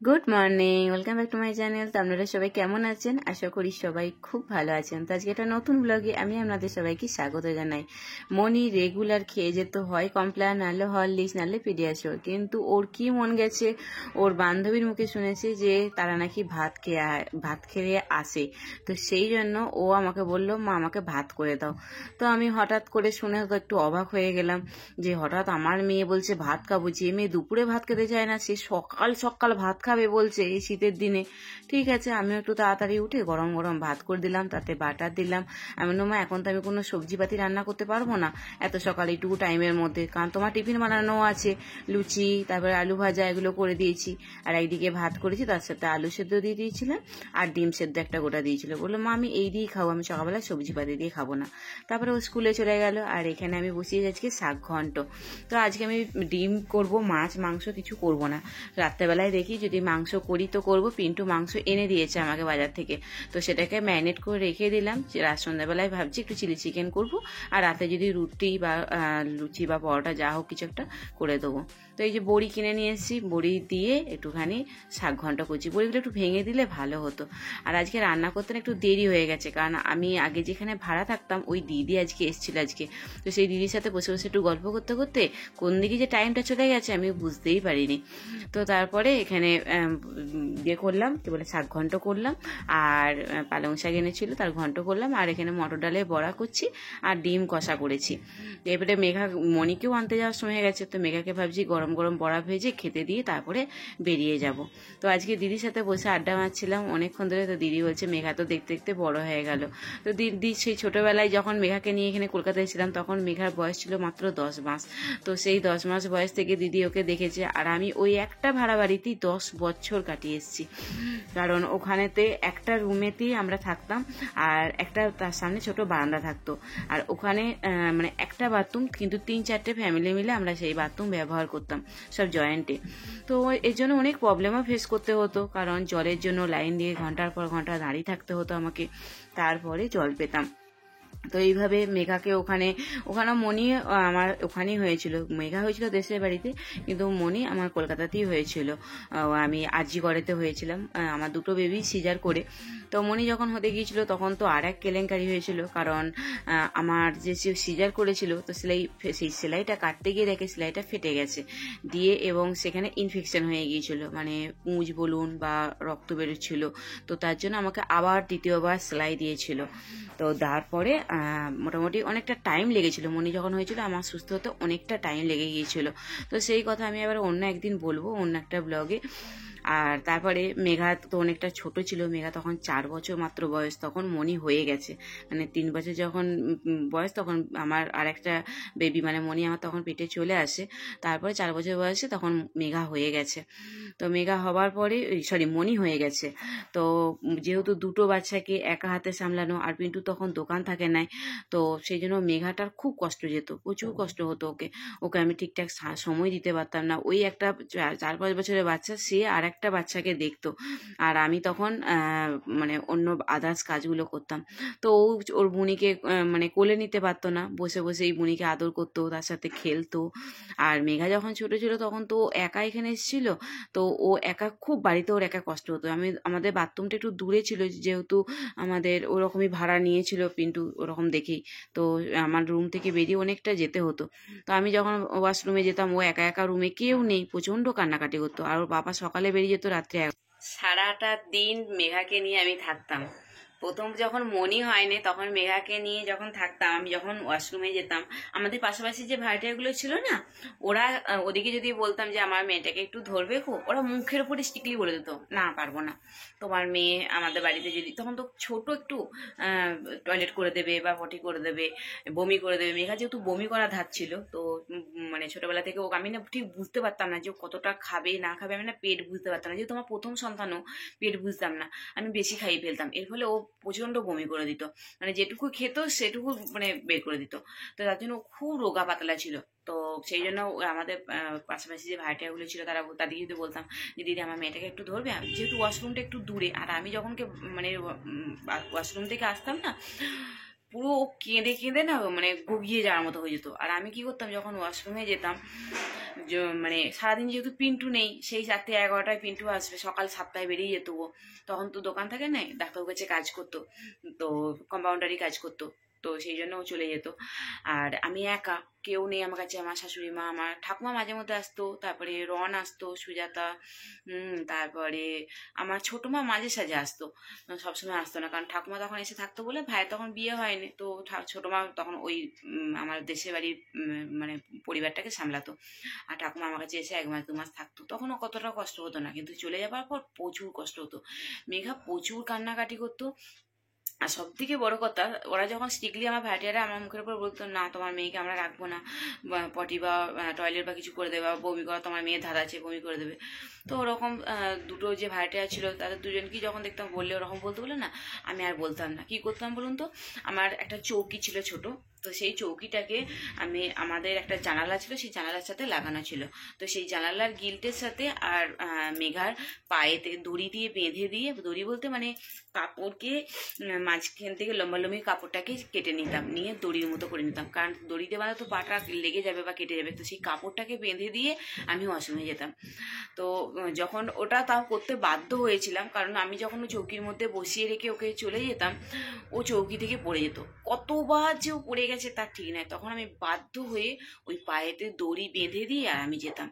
Good morning, welcome back to my channel. তো আপনারা সবাই কেমন আছেন? আশা করি সবাই খুব ভালো আছেন। তো আজকে একটা নতুন ব্লগে আমি আপনাদের সবাইকে স্বাগত জানাই। মনি রেগুলার খেয়ে যেত হয় কমপ্লান, নাহলে হরলিক্স, নাহলে পিডিয়াশোর, কিন্তু ওর কি মন গেছে, ওর বান্ধবীর মুখে শুনেছে যে তারা নাকি ভাত খেয়ে আসে। তো সেই জন্য ও আমাকে বলল, মা আমাকে ভাত করে দাও। তো আমি হঠাৎ করে শুনে তো একটু অবাক হয়ে গেলাম যে হঠাৎ আমার মেয়ে বলছে ভাত খাবো। যে মেয়ে দুপুরে ভাত খেতে চায় না, সে সকাল সকাল ভাত খাবে বলছে এই শীতের দিনে। ঠিক আছে, আমিও একটু তাড়াতাড়ি উঠে গরম গরম ভাত করে দিলাম, তাতে বাটার দিলাম। আমি বললাম, মা এখন তো আমি কোনো সবজিপাতি রান্না করতে পারবো না এত সকালে এইটুকু টাইমের মধ্যে, কারণ তোমার টিফিন বানানো আছে, লুচি তারপরে আলু ভাজা এগুলো করে দিয়েছি, আর একদিকে ভাত করেছি, তার সাথে আলু সেদ্ধ দিয়ে দিয়েছিলাম আর ডিম সেদ্ধ একটা গোটা দিয়েছিল। বললো, মা আমি এই দিয়েই খাবো, আমি সকালবেলা সবজিপাতি দিয়ে খাবো না। তারপরে ও স্কুলে চলে গেল, আর এখানে আমি বসিয়ে আজকে শাক ঘন্ট। তো আজকে আমি ডিম করব, মাছ মাংস কিছু করব না। রাত্রেবেলায় দেখি যদি মাংস করি তো করব। পিন্টু মাংস এনে দিয়েছে আমাকে বাজার থেকে, তো সেটাকে ম্যারিনেট করে রেখে দিলাম। রাত সন্ধ্যাবেলায় ভাবছি একটু চিলি চিকেন করব, আর রাতে যদি রুটি বা লুচি বা পরোটা যা হোক কিছু একটা করে দেবো। তো এই যে বড়ি কিনে নিয়ে এসেছি, বড়ি দিয়ে একটুখানি শাক ঘন্ট করছি। বড়িগুলো একটু ভেঙে দিলে ভালো হতো। আর আজকে রান্না করতে একটু দেরি হয়ে গেছে, কারণ আমি আগে যেখানে ভাড়া থাকতাম ওই দিদি আজকে এসেছিল আজকে। তো সেই দিদির সাথে বসে বসে একটু গল্প করতে করতে কোন দিকে যে টাইমটা চলে গেছে আমি বুঝতেই পারিনি। তো তারপরে এখানে ইয়ে করলাম, কি বলে, শাক ঘন্ট করলাম, আর পালং শাক এনেছিল তার ঘন্ট করলাম, আর এখানে মটর ডালের বড়া করছি, আর ডিম কষা করেছি। এবারে মনিকেও আনতে যাওয়ার সময় হয়ে গেছে, তো মেঘাকে ভাবছি গরম গরম বড়া ভেজে খেতে দিয়ে তারপরে বেরিয়ে যাব। তো আজকে দিদির সাথে বসে আড্ডা মারছিলাম অনেকক্ষণ ধরে। তো দিদি বলছে মেঘা তো দেখতে দেখতে বড় হয়ে গেল। তো দিদি সেই ছোটবেলায় যখন মেঘাকে নিয়ে এখানে কলকাতায় ছিলাম তখন মেঘার বয়স ছিল মাত্র 10 মাস। তো সেই 10 মাস বয়স থেকে দিদি ওকে দেখেছে, আর আমি ওই একটা ভাড়া বাড়িতেই 10 বছর কাটিয়ে এসেছি। কারণ ওখানেতে একটা রুমেতেই আমরা থাকতাম, আর একটা তার সামনে ছোট বারান্দা থাকতো, আর ওখানে মানে একটা বাথরুম, কিন্তু 3-4টে ফ্যামিলি মিলে আমরা সেই বাথরুম ব্যবহার করতাম, সব জয়েন্টে। তো এর জন্য অনেক প্রবলেমও ফেস করতে হতো, কারণ জলের জন্য লাইন দিয়ে ঘন্টার পর ঘন্টা দাঁড়িয়ে থাকতে হতো আমাকে, তারপরে জল পেতাম। তো এইভাবে মেঘাকে ওখানে মনি আমার ওখানেই হয়েছিল। মেঘা হয়েছিল দেশের বাড়িতে, কিন্তু মনি আমার কলকাতাতেই হয়েছিল। আমি আরজিকরেতে হয়েছিলাম, আমার দুটো বেবি সিজার করে। তো মনি যখন হতে গিয়েছিল তখন তো আর এক কেলেঙ্কারি হয়েছিল, কারণ আমার যে সিজার করেছিল তো সেই সেলাইটা কাটতে গিয়ে দেখে সেলাইটা ফেটে গেছে দিয়ে, এবং সেখানে ইনফেকশন হয়ে গিয়েছিল, মানে পুঁজ বলুন বা রক্ত বেরোচ্ছিল। তো তার জন্য আমাকে আবার দ্বিতীয়বার সেলাই দিয়েছিল। তো তারপরে মোটামুটি অনেকটা টাইম লেগেছিল। মনি যখন হয়েছিল আমার সুস্থ হতে অনেকটা টাইম লেগে গিয়েছিল। তো সেই কথা আমি আবার অন্য একদিন বলবো, অন্য একটা ব্লগে। আর তারপরে মেঘা তো অনেকটা ছোট ছিল, মেঘা তখন 4 বছর মাত্র বয়স, তখন মনি হয়ে গেছে। মানে 3 বছর যখন বয়স তখন আমার আর একটা বেবি মানে মনি আমার তখন পেটে চলে আসে। তারপরে 4 বছর বয়সে তখন মেঘা হয়ে গেছে। তো মেঘা হবার পরে মনি হয়ে গেছে। তো যেহেতু দুটো বাচ্চাকে একা হাতে সামলানো, আর পিন্টু তখন দোকান থাকে নাই, তো সেই জন্য মেঘাটার খুব কষ্ট যেত, প্রচুর কষ্ট হতো। ওকে আমি ঠিকঠাক সময় দিতে পারতাম না। ওই একটা 4-5 বছরের বাচ্চা, সে আর একটা বাচ্চাকে দেখতো, আর আমি তখন মানে অন্য আদার্স কাজগুলো করতাম। তো ওর বুনিকে মানে কোলে নিতে পারতো না, বসে বসে এই বুনিকে আদর করতো, তার সাথে খেলতো। আর মেঘা যখন ছোট ছিল তখন তো একা এখানে এসেছিল, তো ও একা খুব, বাড়িতে ওর একা কষ্ট হতো। আমাদের বাথরুমটা একটু দূরে ছিল, যেহেতু আমাদের ওরকমই ভাড়া নিয়েছিল পিন্টু ওরকম দেখেই। তো আমার রুম থেকে বেরিয়ে অনেকটা যেতে হতো। তো আমি যখন ওয়াশরুমে যেতাম, ও একা একা, রুমে কেউ নেই, প্রচণ্ড কান্নাকাটি করতো। আর ওর বাবা সকালে বেরিয়ে যেত, রাত্রে সারাটা দিন মেঘাকে নিয়ে আমি থাকতাম। প্রথম যখন মনি হয়নি তখন মেঘাকে নিয়ে যখন থাকতাম, আমি যখন ওয়াশরুমে যেতাম, আমাদের পাশাপাশি যে ভাড়াটিয়াগুলো ছিল না, ওরা ওদিকে যদি বলতাম যে আমার মেয়েটাকে একটু ধরবে, ওরা মুখের উপরে স্ট্রিক্টলি বলে দিত, না পারবো না। তোমার মেয়ে আমাদের বাড়িতে যদি, তখন তো ছোট একটু টয়লেট করে দেবে বা পটি করে দেবে, বমি করে দেবে। মেঘা যেহেতু বমি করা ধাত ছিল, তো মানে ছোটবেলা থেকে ওকে আমি না ঠিক বুঝতে পারতাম না যে ও কতটা খাবে না খাবে, আমি না পেট বুঝতে পারতাম না, যেহেতু আমার প্রথম সন্তানও পেট বুঝতাম না, আমি বেশি খাইয়ে ফেলতাম। এর ফলে ও প্রচণ্ড বমি করে দিত, মানে যেটুকু খেত সেটুকু মানে বের করে দিত। তো তার জন্য খুব রোগা পাতলা ছিল। তো সেই জন্য আমাদের পাশাপাশি যে ভাড়াটিয়াগুলো ছিল তাদেরকে যদি বলতাম যে দিদি আমার মেয়েটাকে একটু ধরবে, যেহেতু ওয়াশরুমটা একটু দূরে, আর আমি যখন মানে ওয়াশরুম থেকে আসতাম না, পুরো কেঁদে কেঁদে না মানে গগিয়ে যাওয়ার মতো হয়ে যেত। আর আমি কি করতাম, যখন ওয়াশরুমে যেতাম, মানে সারাদিন যেহেতু পিন্টু নেই, সেই 4টে 11টায় পিন্টু আসবে, সকাল 7টায় বেরিয়ে যেত ও, তখন তো দোকান থাকে না, ডাক্তারবাবুর কাছে কাজ করতো, তো কম্পাউন্ডারি কাজ করতো, তো সেই জন্য ও চলে যেত। আর আমি একা, কেউ নেই আমার কাছে, আমার শাশুড়ি মা, আমার ঠাকুমা মাঝে মধ্যে আসতো, তারপরে রন আসতো, সুজাতা, তারপরে আমার ছোট মা মাঝে সাঝে আসতো, সবসময় আসতো না, কারণ ঠাকুমা তখন এসে থাকতো বলে, ভাইয়ের তখন বিয়ে হয়নি, তো ছোট মা তখন ওই আমার দেশের বাড়ির মানে পরিবারটাকে সামলাতো, আর ঠাকুমা আমার কাছে এসে 1 মাস 2 মাস থাকতো, তখনও কতটা কষ্ট হতো না, কিন্তু চলে যাবার পর প্রচুর কষ্ট হতো। মেঘা প্রচুর কান্নাকাটি করতো। আর সব থেকে বড় কথা, ওরা যখন স্ট্রিক্টলি আমার ভাইটিয়ারা আমার মুখের উপর বলতো, না তোমার মেয়েকে আমরা রাখবো না, পটি বা টয়লেট বা কিছু করে দেবে, বা বমি করা, তোমার মেয়ে ধাঁধা আছে বমি করে দেবে, তো ওরকম দুটো যে ভাইটিয়া ছিল তাদের দুজনকেই যখন দেখতাম বললে ওরকম বলতে বলে না, আমি আর বলতাম না। কি করতাম বলুন তো, আমার একটা চৌকি ছিল ছোট, তো সেই চৌকিটাকে আমি, আমাদের একটা জানালা ছিল, সেই জানালার সাথে লাগানো ছিল, তো সেই জানালার গিল্টের সাথে আর মেঘার পায়েতে দড়ি দিয়ে বেঁধে দিয়ে, দড়ি বলতে মানে কাপড়কে মাঝখান থেকে লম্বালম্বি কাপড়টাকে কেটে নিতাম, নিয়ে দড়ির মতো করে নিতাম, কারণ দড়িতে বাঁধা তো পাটা লেগে যাবে বা কেটে যাবে, তো সেই কাপড়টাকে বেঁধে দিয়ে আমি ওয়াশরুমে যেতাম। তো যখন ওটা তাও করতে বাধ্য হয়েছিলাম, কারণ আমি যখন ও চৌকির মধ্যে বসিয়ে রেখে ওকে চলে যেতাম, ও চৌকি থেকে পড়ে যেত, কতবার যে ও পড়ে গেছে তার ঠিক নাই, তখন আমি বাধ্য হয়ে ওই পায়েতে দড়ি বেঁধে দিয়ে আর আমি যেতাম,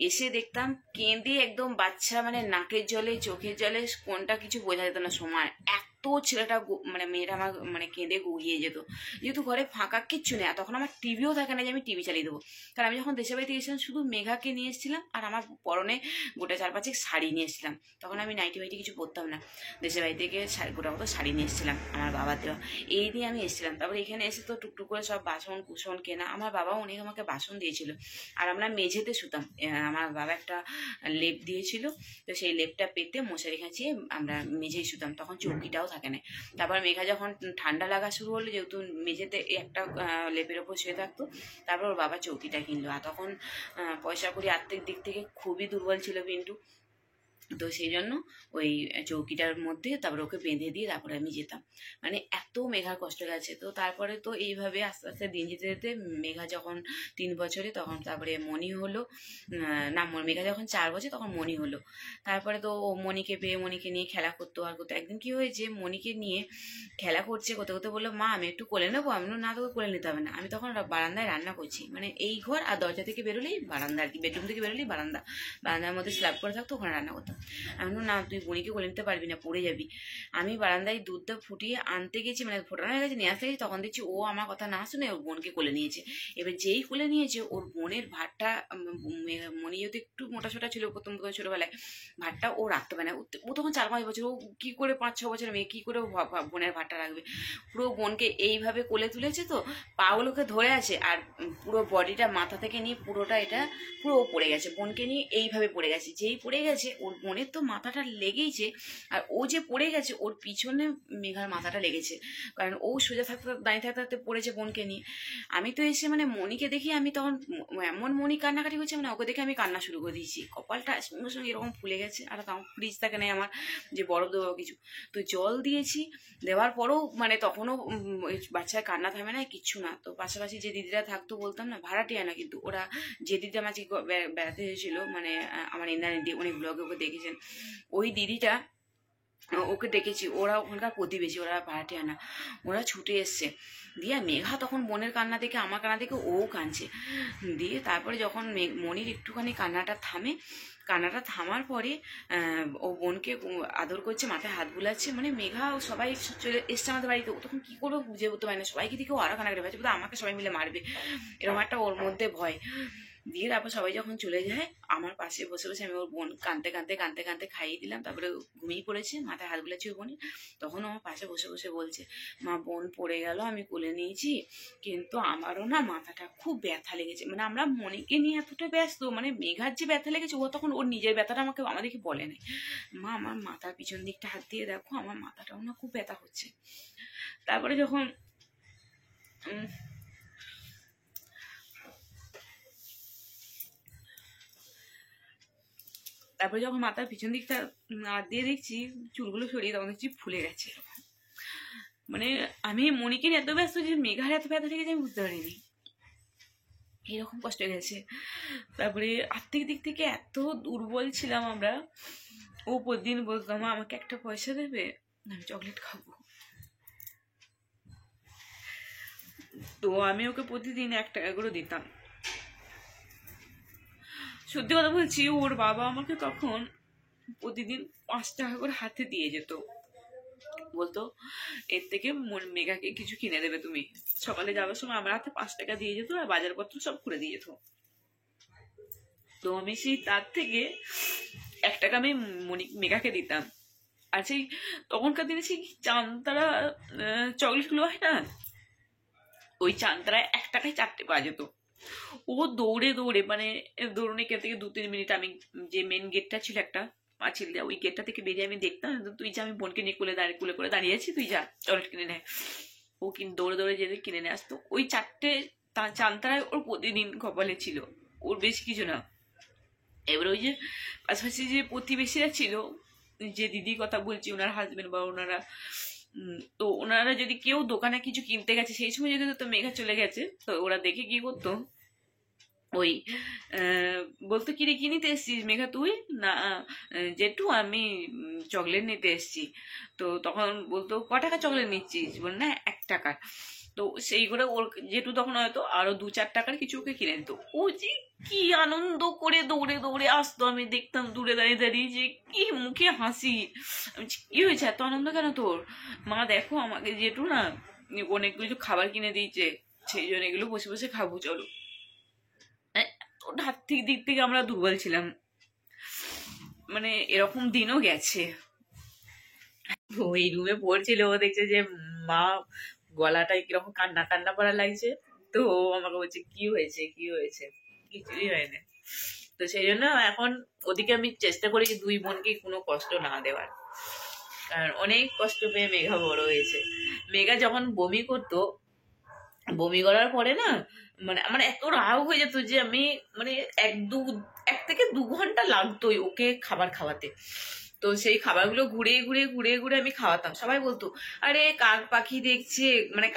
এসে দেখতাম কেঁদে একদম বাচ্চা, মানে নাকের জলে চোখের জলে কোনটা কিছু বোঝা যেত না সময়, এত ছেলেটা মানে মেয়েটা আমার মানে কেঁদে গড়িয়ে যেত, যেহেতু ঘরে ফাঁকা কিচ্ছু নেই, আর তখন আমার টিভিও থাকে না যে আমি টিভি চালিয়ে দেবো, কারণ আমি যখন দেশের বাড়িতে গেছিলাম শুধু মেঘাকে নিয়ে এসেছিলাম, আর আমার পরনে গোটা 4-5 শাড়ি নিয়ে এসেছিলাম, তখন আমি নাইটি ফাইটি কিছু পরতাম না, দেশের বাড়ি থেকে গোটা মতো শাড়ি নিয়ে এসেছিলাম আমার বাবার দেওয়া, এই দিয়ে আমি এসেছিলাম। তারপরে এখানে এসে তো টুকটুক করে সব বাসন কুসন কেনা, আমার বাবাও অনেক আমাকে বাসন দিয়েছিল, আর আমরা মেঝেতে শুতাম, আমার বাবা একটা লেপ দিয়েছিল, তো সেই লেপটা পেতে মশারি খাঁচিয়ে আমরা মেঝেই শুতাম, তখন চৌকিটাও থাকে না। তারপর মেঘা যখন ঠান্ডা লাগা শুরু হলো, যেহেতু মেঝেতে একটা লেপের ওপর শুয়ে থাকতো, তারপর ওর বাবা চৌকিটা কিনলো, আর তখন পয়সা কড়ি আর্থিক দিক থেকে খুবই দুর্বল ছিল পিন্টু, তো সেই জন্য ওই চৌকিটার মধ্যে তারপরে ওকে বেঁধে দিয়ে তারপরে আমি যেতাম, মানে এত মেঘার কষ্ট গেছে। তো তারপরে তো এইভাবে আস্তে আস্তে দিন যেতে যেতে মেঘা যখন 3 বছরে, তখন তারপরে মণি হলো, না মেঘা যখন 4 বছর তখন মণি হলো, তারপরে তো ও মণিকে পেয়ে মণিকে নিয়ে খেলা করতো আর করতো। একদিন কি হয়েছে, মণিকে নিয়ে খেলা করতে করতে বললো, মা আমি একটু কোলে নেবো, আমি না তোকে কোলে নিতে হবে না, আমি তখন বারান্দায় রান্না করছি, মানে এই ঘর আর দরজা থেকে বেরোলেই বারান্দা আর কি, বেডরুম থেকে বেরোলেই বারান্দা, বারান্দার মধ্যে স্ল্যাব করে থাকতো, ওখানে রান্না করতাম। আমি না তুই বোনিকে কোলে নিতে পারবি না, পড়ে যাবি। আমি বারান্দায় দুধটা ফুটিয়ে আনতে গেছি, মানে ফোটানো হয়ে গেছে, নিয়ে আসতে গেছি, তখন দেখছি ও আমার কথা না শুনে ওর বোনকে কোলে নিয়েছে। এবার যেই কোলে নিয়েছে, ওর বোনের ভাতটা, মনি যেহেতু একটু মোটাসোটা ছিল প্রথম ছোটবেলায়, ভাতটা ও রাখতে পারে না, ও তখন 4-5 বছর, ও কি করে 5-6 বছরের মেয়ে কি করে বোনের ভাতটা রাখবে, পুরো বোনকে এইভাবে কোলে তুলেছে, তো পাগুলোকে ধরে আছে, আর পুরো বডিটা মাথা থেকে নিয়ে পুরোটা এটা পুরো পড়ে গেছে, বোনকে নিয়ে এইভাবে পড়ে গেছে, যেই পড়ে গেছে ওর বোনের তো মাথাটা লেগেইছে, আর ও যে পড়ে গেছে ওর পিছনে মেঘার মাথাটা লেগেছে, কারণ ও সোজা থাকতে দাঁড়িয়ে থাকতে থাকতে পড়েছে বোনকে নিয়ে। আমি তো এসে মানে মনিকে দেখি, আমি তখন এমন মনি কান্নাকাটি করছে, মানে ওকে দেখে আমি কান্না শুরু করে দিয়েছি, কপালটা সঙ্গে সঙ্গে এরকম ফুলে গেছে, আর তখন ফ্রিজ থাকে না আমার যে বরফ দেবো কিছু, তো জল দিয়েছি, দেওয়ার পরও মানে তখনও বাচ্চার কান্না থামে না, কিচ্ছু না। তো পাশাপাশি যে দিদিরা থাকতো, বলতাম না ভাড়াটিয়া না, কিন্তু ওরা যে দিদিটা মাঝে বেড়াতে এসেছিল, মানে আমার ইন্দ্রাণী, অনেক ব্লগে ওকে দেখেছেন, ওই দিদিটা ওকে ডেকেছি, ওরা ওখানকার প্রতিবেশী, ওরা ভাড়াটিয়া না, ওরা ছুটে এসছে, দিয়ে মেঘা তখন বোনের কান্না দেখে, আমার কান্না দেখে ও কাঁদছে, দিয়ে তারপরে যখন মনির একটুখানি কান্নাটা থামে, কান্নাটা থামার পরে ও বোনকে আদর করছে, মাথায় হাত বুলাচ্ছে, মানে মেঘা সবাই চলে এসছে আমাদের বাড়িতে, ও তখন কি করবো বুঝে উঠতে পারে না, সবাইকে দিকে ও আরো কান্নাকাটি পাচ্ছে, আমাকে সবাই মিলে মারবে, এরকম একটা ওর মধ্যে ভয়। দিয়ে তারপর সবাই যখন চলে যায়, আমার পাশে বসে বসে আমি ওর বোন কাঁদতে কাঁদতে কাঁদতে কাঁদতে খাইয়ে দিলাম, তারপরে ঘুমিয়ে পড়েছে, মাথায় হাত বুলাচ্ছে ওর বোনের, তখন আমার পাশে বসে বসে বলছে, মা বোন পড়ে গেল, আমি কোলে নিয়েছি, কিন্তু আমারও না মাথাটা খুব ব্যথা লেগেছে, মানে আমরা মনিকে নিয়ে এতটা ব্যস্ত, মানে মেঘার যে ব্যথা লেগেছে ও তখন ওর নিজের ব্যথাটা আমাদেরকে বলে নাই, মা আমার মাথার পিছন দিকটা হাত দিয়ে দেখো, আমার মাথাটাও না খুব ব্যথা হচ্ছে। তারপরে যখন মাথার পিছন দিকটা হাত দিয়ে দেখছি চুলগুলো সরিয়ে, তখন দেখছি ফুলে গেছে, মানে আমি মনিকে এত ব্যস্ত যে মেঘার এত ব্যথা লেগেছে আমি বুঝতে পারিনি। এরকম কষ্ট গেছে। তারপরে আর্থিক দিক থেকে এত দুর্বল ছিলাম আমরা, ও প্রতিদিন বলতো মা আমাকে একটা পয়সা দেবে, আমি চকলেট খাবো। তো আমি ওকে প্রতিদিন 1 টাকা করে দিতাম। সত্যি কথা বলছি, ওর বাবা আমাকে তখন প্রতিদিন 5 টাকা করে হাতে দিয়ে যেত, বলতো এর থেকে মেঘাকে কিছু কিনে দেবে তুমি। সকালে যাওয়ার সময় আমার হাতে 5 টাকা দিয়ে যেত আর বাজারপত্র সব করে দিয়ে যেত। তো আমি সেই তার থেকে 1 টাকা আমি মেঘাকে দিতাম। আর সেই তখনকার দিনে সেই চান্তারা চকলেটগুলো হয় না, ওই চান্তারায় 1 টাকায় 4টে পাওয়া যেত। ও দৌড়ে দৌড়ে মানে দৌড়নি কে থেকে 2-3 মিনিট, আমি যে মেন গেটটা ছিল একটা পাঁচিল দেওয়া, ওই গেটটা থেকে বেরিয়ে আমি দেখতাম তুই যা, আমি বোনকে নিয়ে কুলে করে দাঁড়িয়ে আছি, তুই যা চকলেট কিনে নেয়। ও কিন্তু দৌড়ে দৌড়ে যেতে কিনে নিয়ে আসতো। ওই 4টে চান্তারায় ওর প্রতিদিন কপালে ছিল, ওর বেশি কিছু না। এবার ওই যে পাশাপাশি যে প্রতিবেশীরা ছিল, যে দিদির কথা বলছি, ওনার হাজবেন্ড বা ওনারা, তো ওনারা যদি কেউ দোকানে কিছু কিনতে গেছে সেই সময় যদি তো মেঘা চলে গেছে, তো ওরা দেখে কি করতো, ওই বলতো কি রে কি নিতে এসছিস মেঘা তুই? না জেঠু আমি চকলেট নিতে এসছি। তো তখন বলতো ক টাকা চকলেট নিচ্ছিস? বল না 1 টাকা। তো সেই করে ওর জেঠু তখন হয়তো আরো 2-4 টাকার কিছু ওকে কিনে দিত। ও যে কি আনন্দ করে দৌড়ে দৌড়ে আসতো, আমি দেখতাম দূরে দাঁড়িয়ে দাঁড়িয়ে, যে কি মুখে হাসি। আমি কি হয়েছে, এত আনন্দ কেন তোর? মা দেখো আমাকে জেঠু না অনেক কিছু খাবার কিনে দিয়েছে, সেই জন্য এগুলো বসে বসে খাবো, চলো। আর্থিক দিক থেকে আমরা দুর্বল ছিলাম, মানে এরকম দিনও গেছে। ওই রুমে পড়ছিল, ও দেখছে যে মা গলাটায় কিরকম কান্না কান্না পড়া লাগছে, তো ও আমাকে বলছে কি হয়েছে কি হয়েছে, কিছুই হয়নি। তো সেই জন্য এখন ওদিকে আমি চেষ্টা করি 2 বোনকে কোনো কষ্ট না দেওয়ার, কারণ অনেক কষ্ট পেয়ে মেঘা বড় হয়েছে। মেঘা যখন বমি করতো, বমি করার পরে না মানে আমার এত রাগ হয়ে যেত যে আমি মানে 1 থেকে 2 ঘন্টা লাগতোই ওকে খাবার খাওয়াতে। তো সেই খাবারগুলো ঘুরে আমি খাওয়াতাম। সবাই বলতো আরে কাক পাখি দেখছে, মানে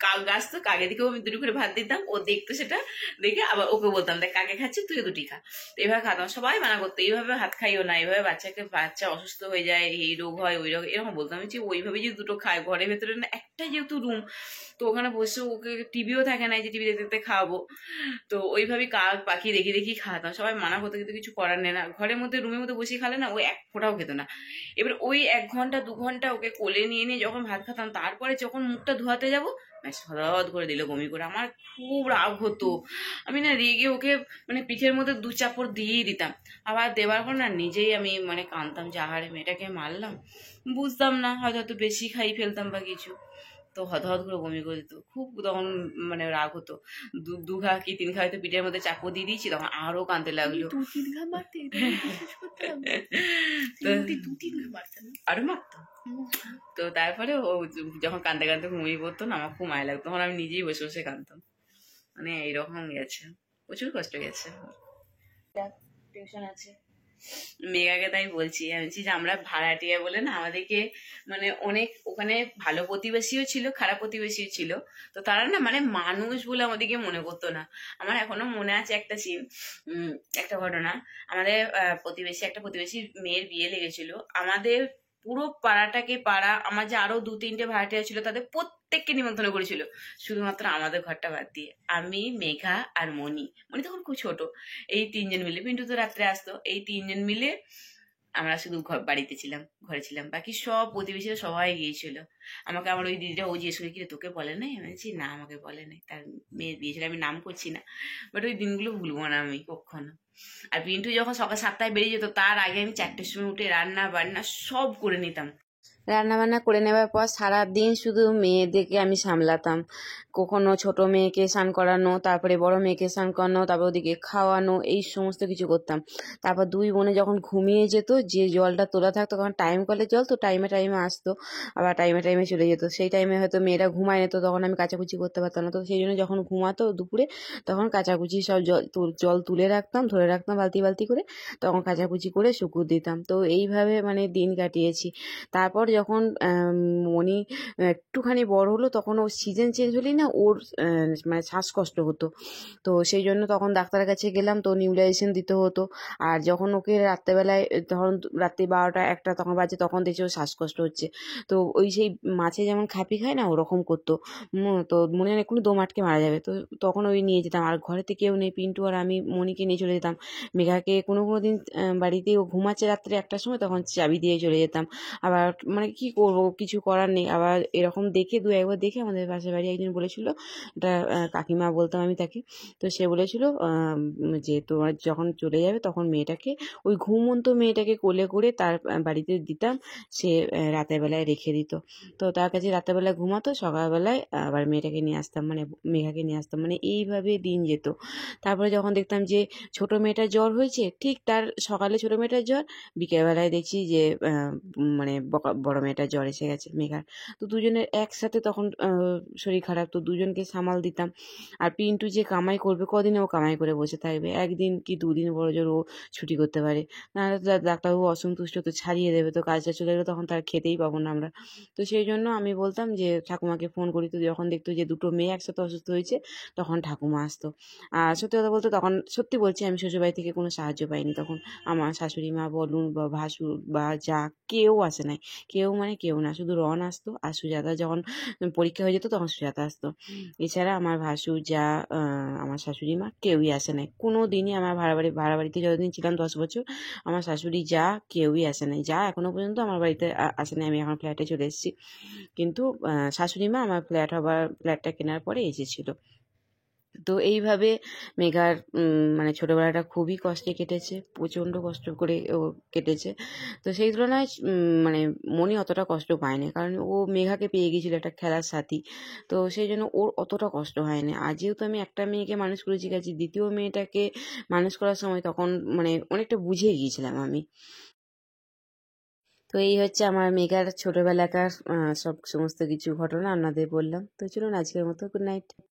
কাক গাছ, তো কাকে দিকেও আমি 2 করে ভাত দিতাম, ও দেখতো, সেটা দেখে আবার ওকে বলতাম দেখ কাকে খাচ্ছে তুই 2টি খা। তো এইভাবে খাতাম। সবাই মানা করতো এইভাবে ভাত খাইও না, এইভাবে বাচ্চা অসুস্থ হয়ে যায়, এই রোগ হয় ওই রোগ, এরকম বলতাম। আমি যে ওইভাবে যে 2টো খায়, ঘরের ভেতরে না একটাই যেহেতু রুম, তো ওখানে বসে ওকে টিভিও থাকে না যে টিভি দেখতে দেখতে খাওয়াবো, তো ওইভাবে কাক পাখি দেখি খাওয়াতাম। সবাই মানা করতো কিন্তু কিছু করার নেই না, ঘরের মধ্যে রুমের মধ্যে বসে খালে না ও 1 ফোঁটাও খেত না। এবার ওই 1 ঘন্টা 2 ঘন্টা ওকে কোলে নিয়ে যখন ভাত খেতাম, তারপরে যখন মুখটা ধোয়াতে যাবো হঠাৎ করে দিল বমি করে। আমার খুব রাগ হতো, আমি না রেগে ওকে মানে পিঠের মধ্যে 2 চাপড় দিয়েই দিতাম। আবার দেওয়ার পর না নিজেই আমি মানে কাঁদতাম যে আহারে মেয়েটাকে মারলাম, বুঝতাম না, হয়তো বেশি খাই ফেলতাম বা কিছু, তো হঠাৎ করে বমি করে দিত। খুব তখন মানে রাগ হতো। 2 ঘা কি 3 ঘা হয়তো পিঠের মধ্যে চাপড় দিয়ে দিয়েছি, তখন আরো কাঁদতে লাগলো। আরো মারতো। তো তারপরে ও যখন কাঁদতে কাঁদতে ঘুমিয়ে পড়তো না, আমার খুব মায়া লাগতো, তখন আমি নিজেই বসে বসে কাঁদতাম। মানে এইরকম গেছে, প্রচুর কষ্ট গেছে। টিউশন আছে মেঘাকে, তাই বলছি আমি যে আমরা ভাড়াটিয়া বলে না, আমাদেরকে মানে অনেক ওখানে ভালো প্রতিবেশীও ছিল, খারাপ প্রতিবেশীও ছিল। তো তারা না মানে মানুষ বলে আমাদেরকে মনে করতো না। আমার এখনো মনে আছে একটা সিন, একটা ঘটনা। আমাদের একটা প্রতিবেশীর মেয়ের বিয়ে লেগেছিল। আমাদের পুরো পাড়া আমার যে আরো 2-3টে ভাড়াটিয়া ছিল, তাদের প্রত্যেককে নিমন্ত্রণ করেছিল, শুধুমাত্র আমাদের ঘরটা বাদ দিয়ে। আমি, মেঘা আর মণি তখন খুব ছোট, এই 3 জন মিলে, পিন্টু তো রাত্রে আসতো, এই 3 জন মিলে আমরা শুধু বাড়িতে ছিলাম, ঘরে ছিলাম। বাকি সব প্রতিবেশীরা সবাই গিয়েছিল। আমাকে আমার ওই দিদিটা ও জিজ্ঞেস করে কি তোকে বলে নাই? আমি বলছি না আমাকে বলে নাই, তার মেয়ের বিয়ে ছিল, আমি নাম করছি না, বাট ওই দিনগুলো ভুলবো না আমি কখনো। আর পিন্টু যখন সকাল 7টায় বেরিয়ে যেত, তার আগে আমি 4টের সময় উঠে রান্না বান্না সব করে নিতাম। রান্নাবান্না করে নেওয়ার পর সারাদিন শুধু মেয়েদেরকে আমি সামলাতাম। কখনো ছোট মেয়েকে স্নান করানো, তারপরে বড় মেয়েকে স্নান করানো, তারপর ওদিকে খাওয়ানো, এই সমস্ত কিছু করতাম। তারপর 2 বোনে যখন ঘুমিয়ে যেত, যে জলটা তোলা থাকতো, কারণ টাইম কলের জল তো টাইমে আসতো, আবার টাইমে চলে যেত। সেই টাইমে হয়তো মেয়েরা ঘুমায় নিত, তখন আমি কাচাকুচি করতে পারতাম না। তো সেই জন্য যখন ঘুমাতো দুপুরে, তখন কাচাকুচি সব জল তুলে রাখতাম, ধরে রাখতাম বালতি করে, তখন কাচাকুচি করে শুকুর দিতাম। তো এইভাবে মানে দিন কাটিয়েছি। তারপর যখন মনি একটুখানি বড় হলো তখন ওর সিজন চেঞ্জ হলেই না ওর মানে শ্বাসকষ্ট হতো। তো সেই জন্য তখন ডাক্তারের কাছে গেলাম, তো নিউলাইজেশন দিতে হতো। আর যখন ওকে রাত্রেবেলায় ধরুন রাত্রি 12টা 1টা তখন বাজে, তখন দেখছি ওর শ্বাসকষ্ট হচ্ছে। তো ওই সেই মাছে যেমন খাপি খায় না, ওরকম করতো। তো মনে হয় এক্ষুনি দম আটকে মারা যাবে। তো তখন ওই নিয়ে যেতাম, আর ঘরেতে কেউ নেই, পিন্টু আর আমি মনিকে নিয়ে চলে যেতাম। মেঘাকে কোনো দিন বাড়িতে ও ঘুমাচ্ছে রাত্রে 1টার সময়, তখন চাবি দিয়ে চলে যেতাম। আবার মানে কি করবো, কিছু করার নেই। আবার এরকম দেখে 2-1বার দেখে আমাদের পাশের বাড়ি একজন বলেছিল, এটা কাকিমা বলতাম আমি তাকে, তো সে বলেছিল যে তোমার যখন চলে যাবে তখন মেয়েটাকে, ওই ঘুমন্ত মেয়েটাকে কোলে করে তার বাড়িতে দিতাম, সে রাতের বেলায় রেখে দিত। তো তার কাছে রাতের বেলায় ঘুমাতো, সকালবেলায় আবার মেয়েটাকে নিয়ে আসতাম, মানে মেঘাকে নিয়ে আসতাম, মানে এইভাবে দিন যেত। তারপরে যখন দেখতাম যে ছোট মেয়েটার জ্বর হয়েছে, ঠিক তার সকালে ছোট মেয়েটার জ্বর, বিকেলবেলায় দেখছি যে মানে বড় মেয়েটার জ্বর এসে গেছে মেঘার। তো দুজনের একসাথে তখন শরীর খারাপ, তো দুজনকে সামাল দিতাম। আর পিন্টু যে কামাই করবে, কদিনে ও কামাই করে বসে থাকবে, 1 দিন কি 2 দিন বড় জোর ও ছুটি করতে পারে, নাহলে তো ডাক্তারবাবু অসন্তুষ্ট, তো ছাড়িয়ে দেবে, তো কাজটা চলে গেলে তখন তার খেতেই পাবো না আমরা। তো সেই জন্য আমি বলতাম যে ঠাকুমাকে ফোন করি, তো যখন দেখতো যে 2টো মেয়ে একসাথে অসুস্থ হয়েছে, তখন ঠাকুমা আসতো। আর সত্যি কথা বলতে তখন সত্যি বলছি, আমি শ্বশুরবাড়ি থেকে কোনো সাহায্য পাইনি তখন। আমার শাশুড়ি মা বলুন বা ভাসুর বা যা, কেউ আসে নাই। কেউ মানে কেউ না, শুধু রন আসতো আর সুজাতা যখন পরীক্ষা হয়ে যেত তখন সুজাতা আসতো। এছাড়া আমার ভাসুর যা, আমার শাশুড়ি মা কেউই আসে নাই কোনো দিনই। আমার ভাড়া বাড়িতে যতদিন ছিলাম 10 বছর, আমার শাশুড়ি যা কেউই আসে নাই, যা এখনো পর্যন্ত আমার বাড়িতে আসে নাই। আমি এখন ফ্ল্যাটে চলে এসেছি, কিন্তু শাশুড়ি মা আমার ফ্ল্যাটটা কেনার পরে এসেছিল। তো এইভাবে মেঘার মানে ছোটোবেলাটা খুবই কষ্টে কেটেছে, প্রচণ্ড কষ্ট করে ও কেটেছে। তো সেই তুলনায় মানে মনি অতটা কষ্ট পায়নি, কারণ ও মেঘাকে পেয়ে গিয়েছিল একটা খেলার সাথী, তো সেই জন্য ওর অতটা কষ্ট হয়নি। আর যেহেতু আমি একটা মেয়েকে মানুষ করেছি গেছি, দ্বিতীয় মেয়েটাকে মানুষ করার সময় তখন মানে অনেকটা বুঝে গিয়েছিলাম আমি। তো এই হচ্ছে আমার মেঘার ছোটোবেলাকার সমস্ত কিছু ঘটনা আপনাদের বললাম। তো চলুন আজকের মতো গুড নাইট।